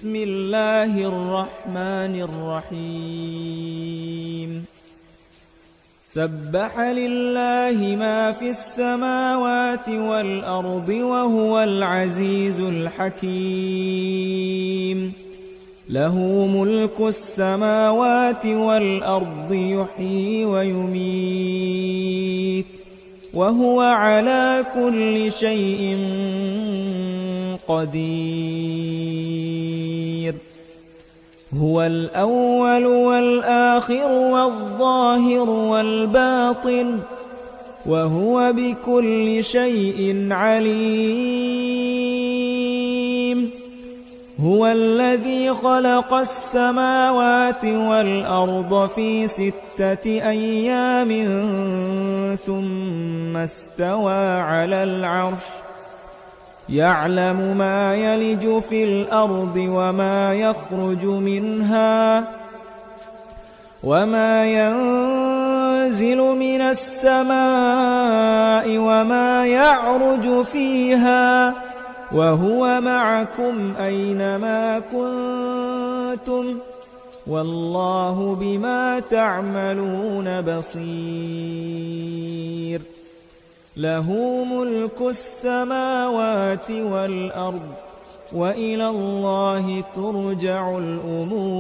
بسم الله الرحمن الرحيم سبح لله ما في السماوات والأرض وهو العزيز الحكيم له ملك السماوات والأرض يحيي ويميت وهو على كل شيء قدير هو الأول والآخر والظاهر والباطن وهو بكل شيء عليم هو الذي خلق السماوات والأرض في 6 أيام ثم استوى على العرش يعلم ما يلج في الأرض وما يخرج منها وما ينزل من السماء وما يعرج فيها وهو معكم أينما كنتم والله بما تعملون بصير له ملك السماوات والأرض وإلى الله ترجع الأمور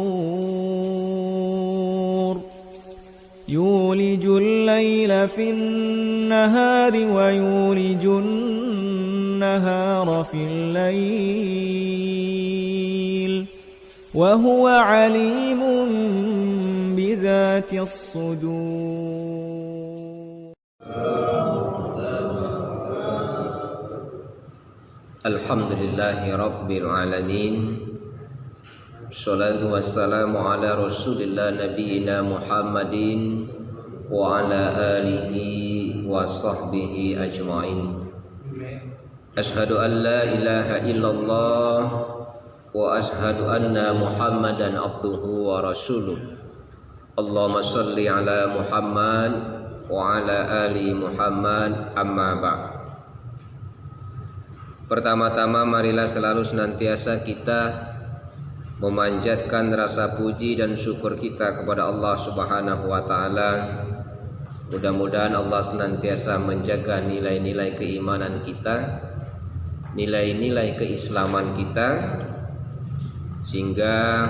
يولج الليل في النهار ويولج النهار في الليل وهو عليم بذات الصدور. Alhamdulillahi Rabbil Alamin. Salatu wassalamu ala Rasulillah Nabiina Muhammadin wa ala alihi wa sahbihi ajma'in. Ashhadu an la ilaha illallah wa ashhadu anna Muhammadan abduhu wa rasuluh. Allahumma salli ala Muhammad wa ala ali Muhammad, amma ba'd. Pertama-tama marilah selalu senantiasa kita memanjatkan rasa puji dan syukur kita kepada Allah Subhanahu wa taala. Mudah-mudahan Allah senantiasa menjaga nilai-nilai keimanan kita, nilai-nilai keislaman kita, sehingga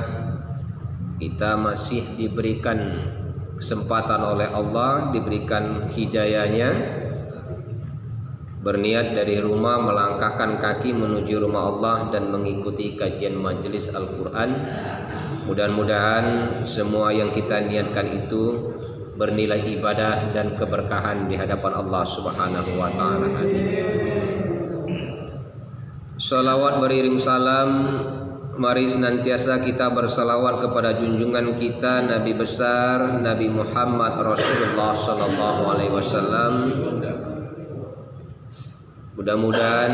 kita masih diberikan kesempatan oleh Allah, diberikan hidayahnya, berniat dari rumah melangkahkan kaki menuju rumah Allah dan mengikuti kajian majelis Al-Quran. Mudah-mudahan semua yang kita niatkan itu bernilai ibadah dan keberkahan di hadapan Allah Subhanahu wa taala. Amin. Salawat beriring salam, mari senantiasa kita bersalawat kepada junjungan kita Nabi besar Nabi Muhammad Rasulullah sallallahu alaihi wasallam. Mudah-mudahan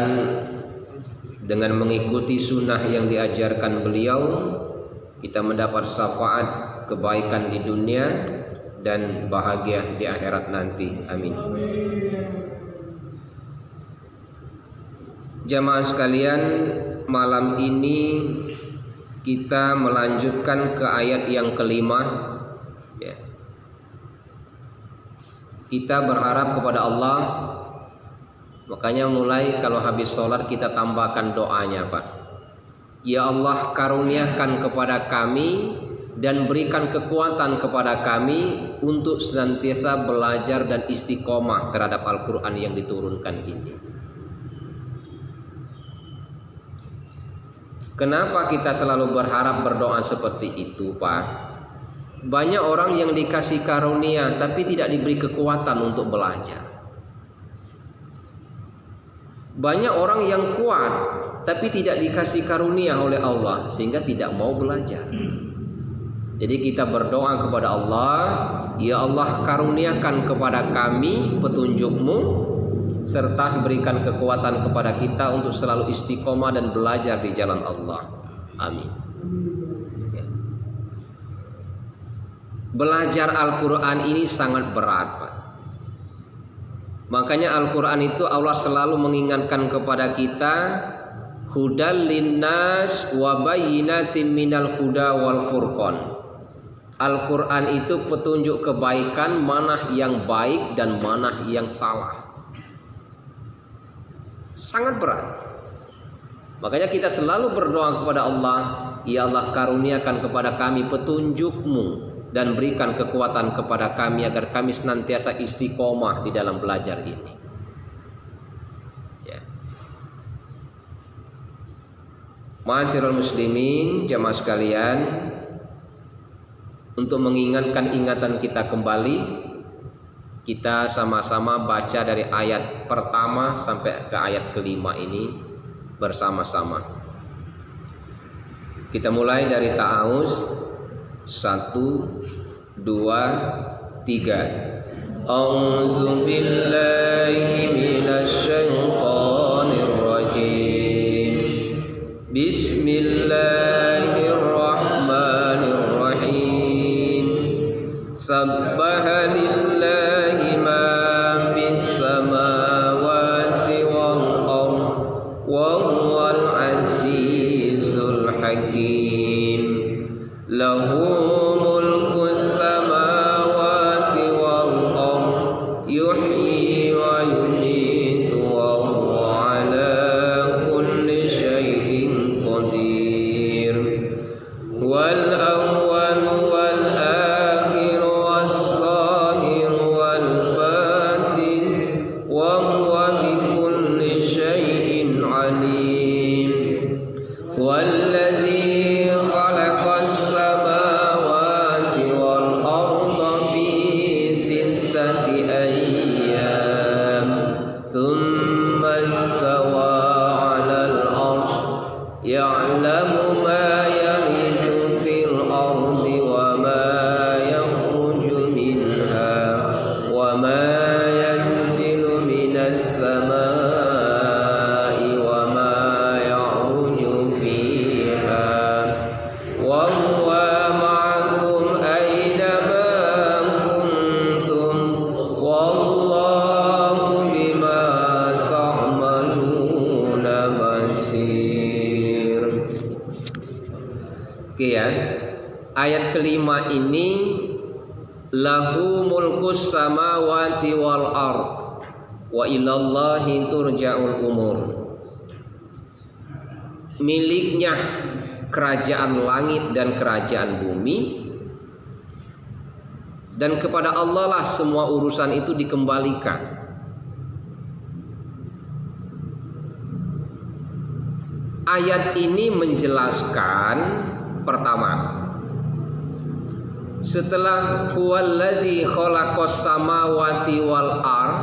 dengan mengikuti sunnah yang diajarkan beliau, kita mendapat syafaat kebaikan di dunia dan bahagia di akhirat nanti. Amin. Jamaah sekalian, malam ini kita melanjutkan ke ayat yang kelima. Ya. Kita berharap kepada Allah. Makanya mulai kalau habis sholat kita tambahkan doanya, Pak. Ya Allah, karuniakan kepada kami dan berikan kekuatan kepada kami untuk senantiasa belajar dan istiqomah terhadap Al-Quran yang diturunkan ini. Kenapa kita selalu berharap berdoa seperti itu, Pak? Banyak orang yang dikasih karunia tapi tidak diberi kekuatan untuk belajar. Banyak orang yang kuat tapi tidak dikasih karunia oleh Allah sehingga tidak mau belajar. Jadi kita berdoa kepada Allah, ya Allah karuniakan kepada kami petunjuk-Mu serta berikan kekuatan kepada kita untuk selalu istiqomah dan belajar di jalan Allah. Amin. Ya. Belajar Al-Quran ini sangat berat, Pak. Makanya Al-Quran itu Allah selalu mengingatkan kepada kita hudal linnas wa bayyinatin minal huda wal furqan. Al-Quran itu petunjuk kebaikan, mana yang baik dan mana yang salah. Sangat berat. Makanya kita selalu berdoa kepada Allah, ya Allah karuniakan kepada kami petunjuk-Mu dan berikan kekuatan kepada kami agar kami senantiasa istiqomah di dalam belajar ini. Ya. Ma'asyiral muslimin, jamaah sekalian, untuk mengingatkan ingatan kita kembali, kita sama-sama baca dari ayat pertama sampai ke ayat kelima ini bersama-sama. Kita mulai dari ta'awuz. 1, 2, 3. A'udzu billahi minasy syaithanir rajim. Bismillahirrahmanirrahim. Sabbaha lillahi ma fis samawati wal ardh wa huwal azizul hakim. Lahu mulkus samawati wal ardh yuhyi wa yumiitu wa huwa ala kulli syai'in qadir. Wal awwal wal akhir was zahir wal batin wa huwa bi kulli syai'in alim. Wallazi khalaqas samawati wal arda fi sittati ayyam thumma istawa 'alal 'arsy ya'lamu ma yaliju fil ardi wa ma yakhruju minha wa ma yanzilu minas samaa'i wa ma ya'ruju fiha wa huwa ma'akum aina ma kuntum wallahu bima ta'maluna basir. Oke ya, ayat kelima ini lahu mulkus samawati wal ard wa ilallahi turja'ul umur. Miliknya kerajaan langit dan kerajaan bumi, dan kepada Allah lah semua urusan itu dikembalikan. Ayat ini menjelaskan, pertama, setelah huwallazi khalaqas samawati wal ard,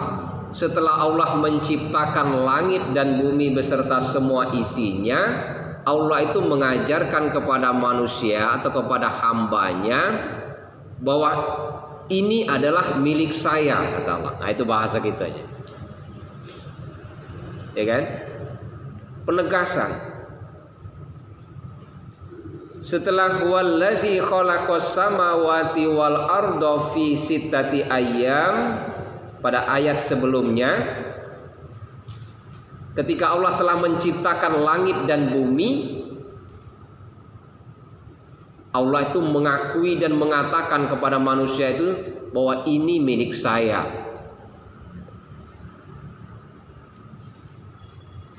setelah Allah menciptakan langit dan bumi beserta semua isinya, Allah itu mengajarkan kepada manusia atau kepada hambanya bahwa ini adalah milik saya, kata Allah. Nah, itu bahasa kita aja, ya kan? Penegasan. Setelah huwallazi khalaqas samawati wal arda fi sittati ayyam, pada ayat sebelumnya ketika Allah telah menciptakan langit dan bumi, Allah itu mengakui dan mengatakan kepada manusia itu bahwa ini milik saya.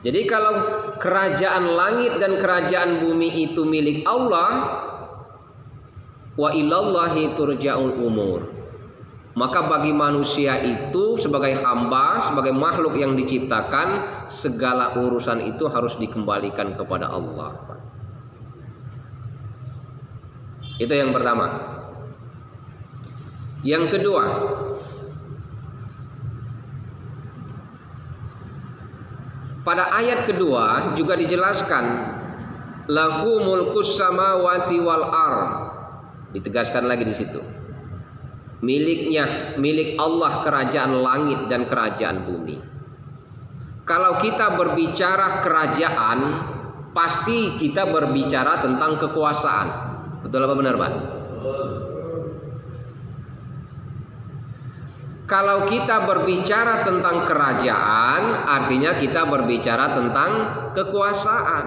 Jadi kalau kerajaan langit dan kerajaan bumi itu milik Allah, wa ilallahi turja'ul umur, maka bagi manusia itu sebagai hamba, sebagai makhluk yang diciptakan, segala urusan itu harus dikembalikan kepada Allah. Itu yang pertama. Yang kedua, pada ayat kedua juga dijelaskan lahu mulkus samawati wal ard. Ditegaskan lagi di situ. Milik Allah kerajaan langit dan kerajaan bumi. Kalau kita berbicara kerajaan, pasti kita berbicara tentang kekuasaan. Betul apa benar, Pak? Kalau kita berbicara tentang kerajaan, artinya kita berbicara tentang kekuasaan.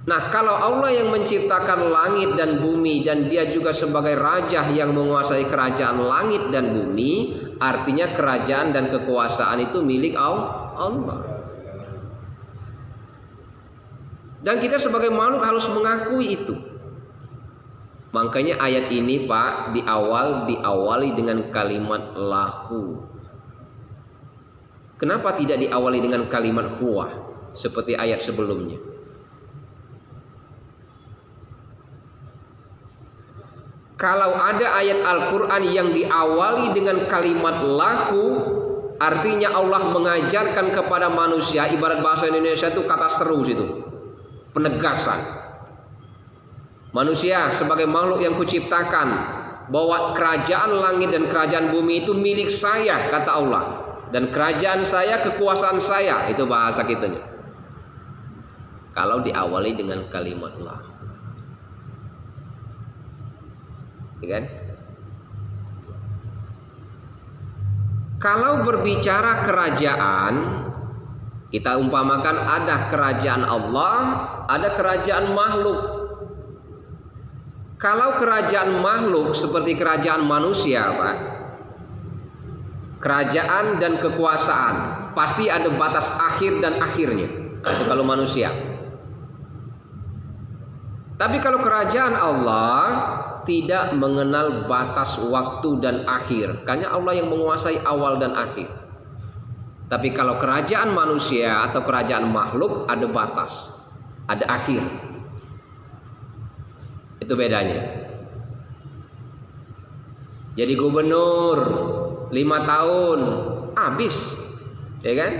Nah, kalau Allah yang menciptakan langit dan bumi dan dia juga sebagai raja yang menguasai kerajaan langit dan bumi, artinya kerajaan dan kekuasaan itu milik Allah. Dan kita sebagai makhluk harus mengakui itu. Makanya ayat ini Pak diawali dengan kalimat lahu. Kenapa tidak diawali dengan kalimat huwa seperti ayat sebelumnya? Kalau ada ayat Al-Quran yang diawali dengan kalimat lahu, artinya Allah mengajarkan kepada manusia, ibarat bahasa Indonesia itu kata seru situ, penegasan. Manusia sebagai makhluk yang kuciptakan, bahwa kerajaan langit dan kerajaan bumi itu milik saya, kata Allah. Dan kerajaan saya, kekuasaan saya, itu bahasa kita nih. Kalau diawali dengan kalimat lahu. Kan? Kalau berbicara kerajaan, kita umpamakan ada kerajaan Allah, ada kerajaan makhluk. Kalau kerajaan makhluk seperti kerajaan manusia, Pak, kerajaan dan kekuasaan pasti ada batas akhir dan akhirnya. Nah, itu kalau manusia. Tapi kalau kerajaan Allah tidak mengenal batas waktu dan akhir, karena Allah yang menguasai awal dan akhir. Tapi kalau kerajaan manusia atau kerajaan makhluk ada batas, ada akhir. Itu bedanya. Jadi gubernur 5 tahun habis, ya kan?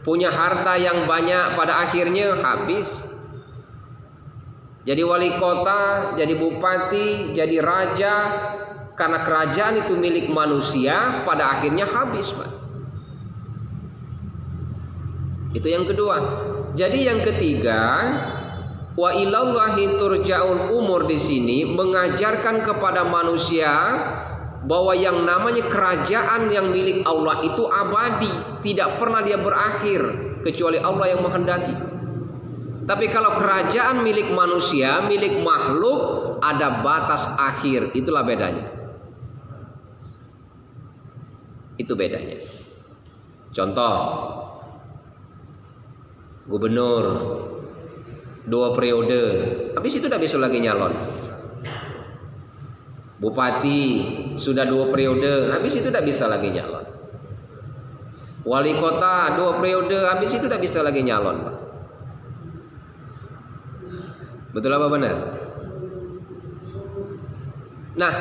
Punya harta yang banyak pada akhirnya habis. Jadi wali kota, jadi bupati, jadi raja, karena kerajaan itu milik manusia, pada akhirnya habis, Pak. Itu yang kedua. Jadi yang ketiga, wa ilallahi turja'ul umur di sini mengajarkan kepada manusia bahwa yang namanya kerajaan yang milik Allah itu abadi, tidak pernah dia berakhir kecuali Allah yang menghendaki. Tapi kalau kerajaan milik manusia, milik makhluk, ada batas akhir. Itulah bedanya. Itu bedanya. Contoh, gubernur 2 periode, habis itu tidak bisa lagi nyalon. Bupati sudah 2 periode, habis itu tidak bisa lagi nyalon. Wali kota 2 periode, habis itu tidak bisa lagi nyalon, Pak. Betul apa benar? Nah,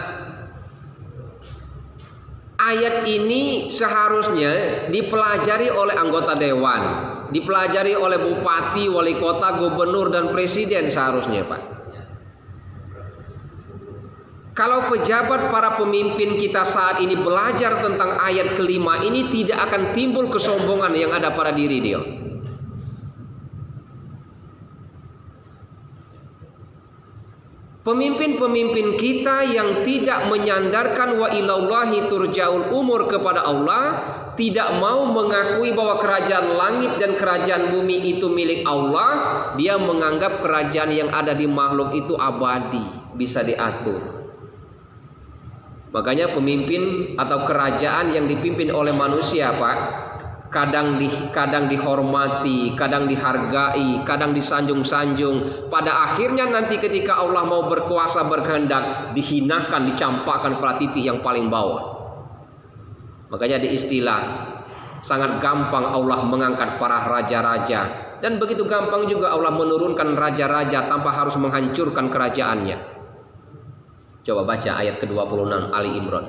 ayat ini seharusnya dipelajari oleh anggota dewan, dipelajari oleh bupati, wali kota, gubernur, dan presiden seharusnya, Pak. Kalau pejabat para pemimpin kita saat ini belajar tentang ayat kelima ini, tidak akan timbul kesombongan yang ada pada diri dia. Pemimpin-pemimpin kita yang tidak menyandarkan wa ilallahi turja'ul umur kepada Allah, tidak mau mengakui bahwa kerajaan langit dan kerajaan bumi itu milik Allah, dia menganggap kerajaan yang ada di makhluk itu abadi, bisa diatur. Makanya pemimpin atau kerajaan yang dipimpin oleh manusia, Pak, kadang dihormati, kadang dihargai, kadang disanjung-sanjung. Pada akhirnya nanti ketika Allah mau berkuasa berkehendak, dihinakan, dicampakkan pada titik yang paling bawah. Makanya di istilah sangat gampang Allah mengangkat para raja-raja, dan begitu gampang juga Allah menurunkan raja-raja tanpa harus menghancurkan kerajaannya. Coba baca ayat ke-26 Ali Imran.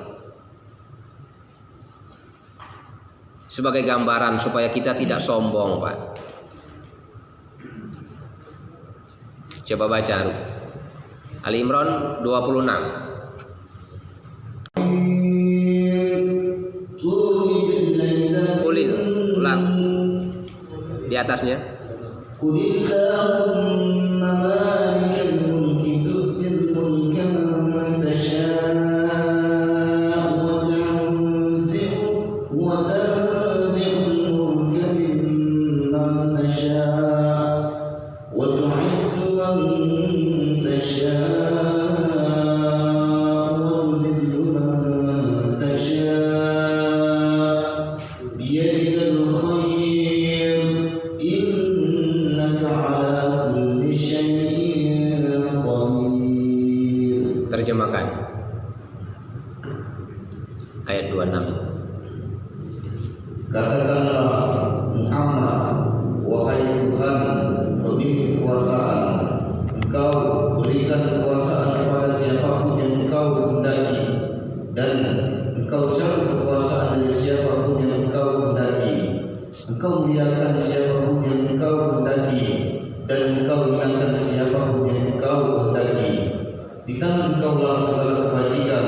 Sebagai gambaran supaya kita tidak sombong, Pak. Coba baca Ali Imran 26. Qulil ulang di atasnya. Qulillahumma malikal mulki tu'til mulka man tasha'u wa tanzi'u mulka mimman terjemahkan ayat 26. Katakanlah Muhammad, wahai Tuhan pemilik kekuasaan, Engkau berikan kekuasaan kepada siapapun yang Engkau kehendaki, dan Engkau cabut kekuasaan dari siapapun yang Engkau kehendaki. Engkau muliakan siapapun yang Engkau kehendaki, dan Engkau hinakan siapapun yang Engkau kehendaki. Di tangan Engkaulah segala kebajikan.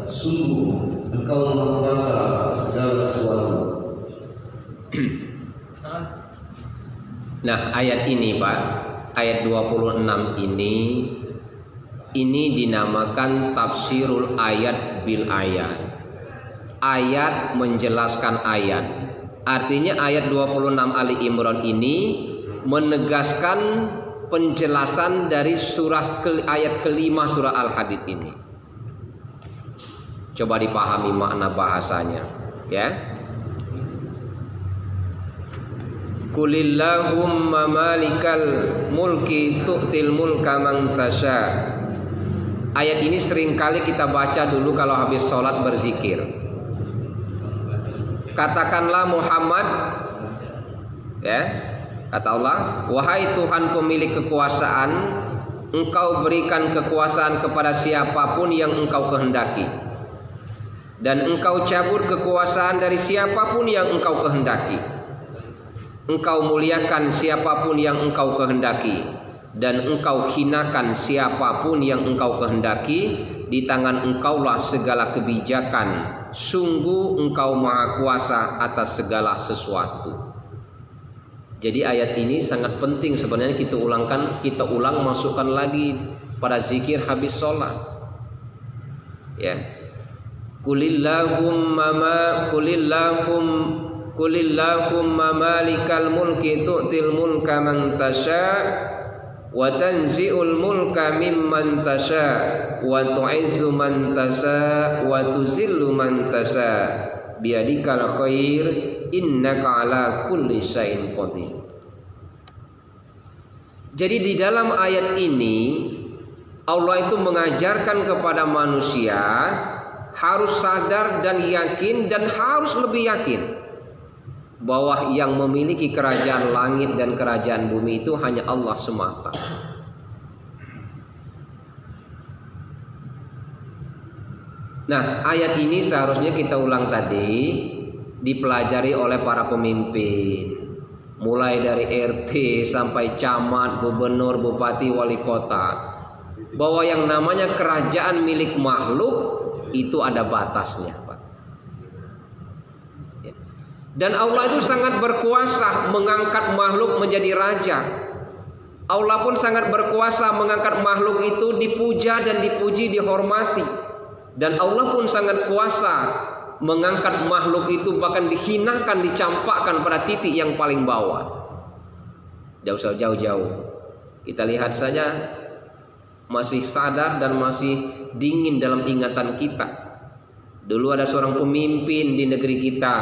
Sungguh Engkau Maha Kuasa atas segala sesuatu. Nah, ayat ini Pak, ayat 26 ini dinamakan tafsirul ayat bil ayat. Ayat menjelaskan ayat. Artinya ayat 26 Ali Imran ini menegaskan penjelasan dari ayat kelima surah Al-Hadid ini. Coba dipahami makna bahasanya, ya. Qulillahumma malikal mulki tu'til mulka man tasha. Ayat ini seringkali kita baca dulu kalau habis sholat berzikir. Katakanlah Muhammad, ya, kata Allah, wahai Tuhan pemilik kekuasaan, Engkau berikan kekuasaan kepada siapapun yang Engkau kehendaki, dan Engkau cabut kekuasaan dari siapapun yang Engkau kehendaki. Engkau muliakan siapapun yang Engkau kehendaki, dan Engkau hinakan siapapun yang Engkau kehendaki. Di tangan Engkaulah segala kebijakan. Sungguh Engkau Maha Kuasa atas segala sesuatu. Jadi ayat ini sangat penting sebenarnya kita ulang masukkan lagi pada zikir habis sholat. Ya. Qulillahumma malikal mulki tu'til mulka man tasha wa tanzi'ul mulka mimman tasha wa tu'izzu man tasha wa tuzillu man tasha biyadikal khair innaka ala kulli syai'in qadir. Jadi di dalam ayat ini Allah itu mengajarkan kepada manusia harus sadar dan yakin, dan harus lebih yakin bahwa yang memiliki kerajaan langit dan kerajaan bumi itu hanya Allah semata. Nah, ayat ini seharusnya kita ulang tadi dipelajari oleh para pemimpin, mulai dari RT sampai camat, gubernur, bupati, wali kota, bahwa yang namanya kerajaan milik makhluk itu ada batasnya, Pak. Dan Allah itu sangat berkuasa mengangkat makhluk menjadi raja. Allah pun sangat berkuasa mengangkat makhluk itu dipuja dan dipuji, dihormati. Dan Allah pun sangat kuasa mengangkat makhluk itu bahkan dihinakan, dicampakkan pada titik yang paling bawah. Jauh-jauh. Kita lihat saja masih sadar dan masih dingin dalam ingatan kita. Dulu ada seorang pemimpin di negeri kita,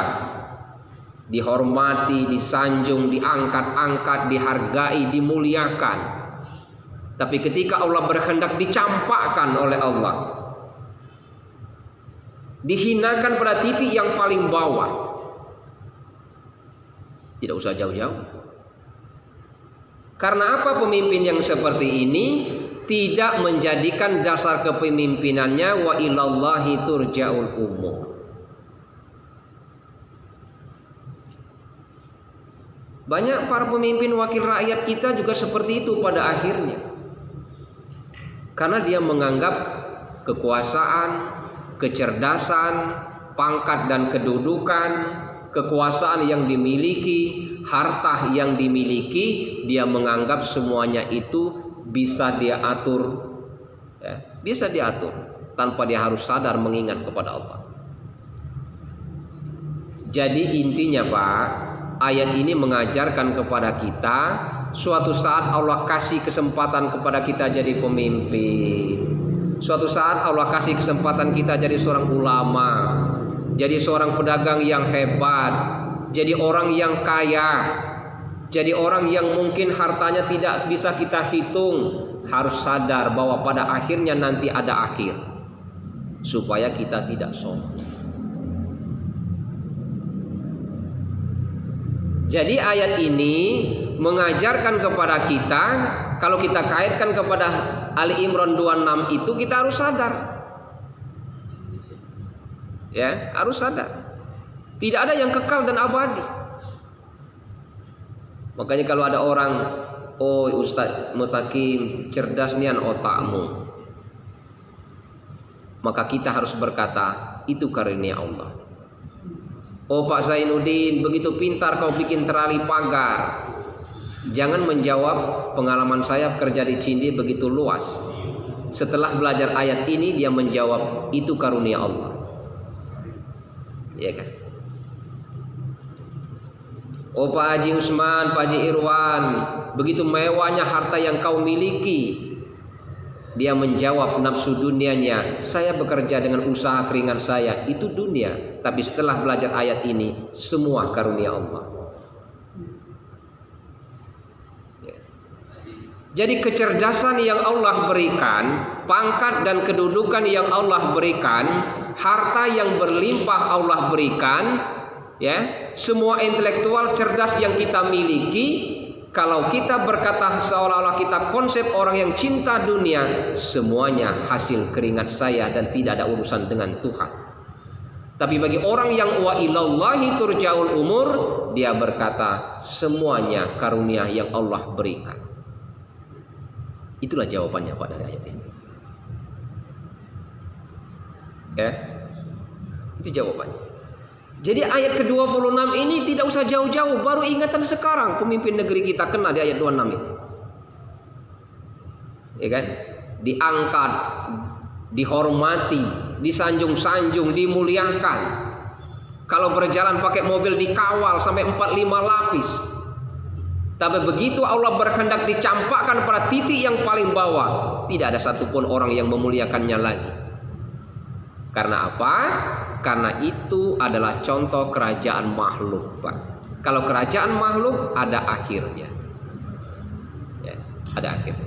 dihormati, disanjung, diangkat-angkat, dihargai, dimuliakan. Tapi ketika Allah berkehendak dicampakkan oleh Allah, dihinakan pada titik yang paling bawah. Tidak usah jauh-jauh. Karena apa pemimpin yang seperti ini tidak menjadikan dasar kepemimpinannya wa ilallahi turja'ul umur. Banyak para pemimpin wakil rakyat kita juga seperti itu pada akhirnya. Karena dia menganggap kekuasaan, kecerdasan, pangkat dan kedudukan, kekuasaan yang dimiliki, harta yang dimiliki, dia menganggap semuanya itu bisa dia atur, ya, bisa diatur tanpa dia harus sadar mengingat kepada Allah. Jadi intinya Pak, ayat ini mengajarkan kepada kita suatu saat Allah kasih kesempatan kepada kita jadi pemimpin. Suatu saat Allah kasih kesempatan kita jadi seorang ulama, jadi seorang pedagang yang hebat, jadi orang yang kaya, jadi orang yang mungkin hartanya tidak bisa kita hitung, harus sadar bahwa pada akhirnya nanti ada akhir, supaya kita tidak sombong. Jadi ayat ini mengajarkan kepada kita, kalau kita kaitkan kepada Ali Imran 26 itu, kita harus sadar. Ya, harus sadar. Tidak ada yang kekal dan abadi. Makanya kalau ada orang, oh Ustaz Mutakim, cerdas nian otakmu, maka kita harus berkata, itu karunia Allah. Oh Pak Zainuddin, begitu pintar kau bikin terali pagar. Jangan menjawab, pengalaman saya kerja di Cindi begitu luas. Setelah belajar ayat ini, dia menjawab, itu karunia Allah. Iya kan? Oh Pak Haji Usman, Pak Haji Irwan, begitu mewahnya harta yang kau miliki. Dia menjawab nafsu dunianya, saya bekerja dengan usaha keringat saya, itu dunia. Tapi setelah belajar ayat ini, semua karunia Allah. Ya. Jadi kecerdasan yang Allah berikan, pangkat dan kedudukan yang Allah berikan, harta yang berlimpah Allah berikan, ya, semua intelektual cerdas yang kita miliki. Kalau kita berkata seolah-olah kita konsep orang yang cinta dunia, semuanya hasil keringat saya dan tidak ada urusan dengan Tuhan. Tapi bagi orang yang wa ilallahi turja'ul umur, dia berkata semuanya karunia yang Allah berikan. Itulah jawabannya pada ayat ini. Ya, itu jawabannya. Jadi ayat ke-26 ini tidak usah jauh-jauh, baru ingatan sekarang pemimpin negeri kita kena di ayat 26 ini. Ya kan? Diangkat, dihormati, disanjung-sanjung, dimuliakan. Kalau berjalan pakai mobil dikawal sampai 4-5 lapis. Tapi begitu Allah berkehendak dicampakkan pada titik yang paling bawah, tidak ada satupun orang yang memuliakannya lagi. Karena apa? Karena itu adalah contoh kerajaan makhluk, Pak. Kalau kerajaan makhluk ada akhirnya, ya, ada akhirnya.